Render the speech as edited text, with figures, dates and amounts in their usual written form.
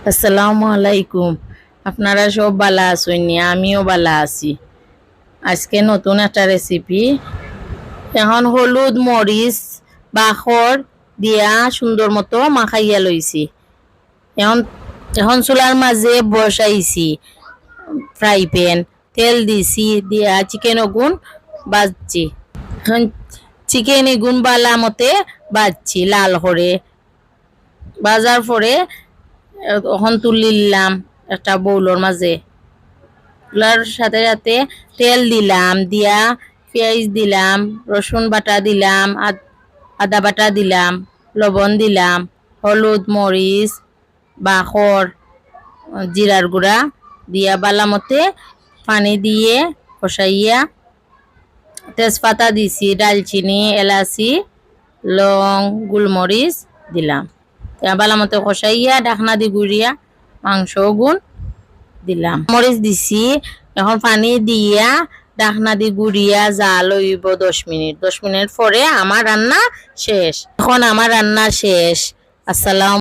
আসসালামু আলাইকুম। আপনারা সব ভালো আছেন? আমিও ভালো আছি। আজকে নতুন একটা রেসিপি। এখন হলুদ মরিচ বাখর দিয়া সুন্দর মতো মাখাইয়া লইছি। এখন এখন চুলার মাঝে বসাইছি ফ্রাই প্যান, তেল দিছি, দিয়া চিকেন ওগুন বাজছি। এখন চিকেন এগুন বালা মতে বাজছি লাল করে। বাজার পরে এখন তুলিলাম একটা বউলর মাঝে। তোলার সাথে সাথে তেল দিলাম, দিয়া পেঁয়াজ দিলাম, রসুন বাটা দিলাম, আদা বাটা দিলাম, লবণ দিলাম, হলুদ মরিচ বাখর জিরার গুঁড়া দিয়া বালা মতে পানি দিয়ে কষাইয়া তেজপাতা দিছি, ডালচিনি, এলাচি, লং, গোলমরিচ দিলাম। বালা মতো কষাইয়া ঢাকনা দি গুড়িয়া মাংস গুণ দিলাম, মরিচ দিছি। এখন পানি দিয়া ঢাকনা দি গুড়িয়া জাল হইব 10 মিনিট। 10 মিনিট পরে আমার রান্না শেষ। এখন আমার রান্না শেষ। আসসালাম।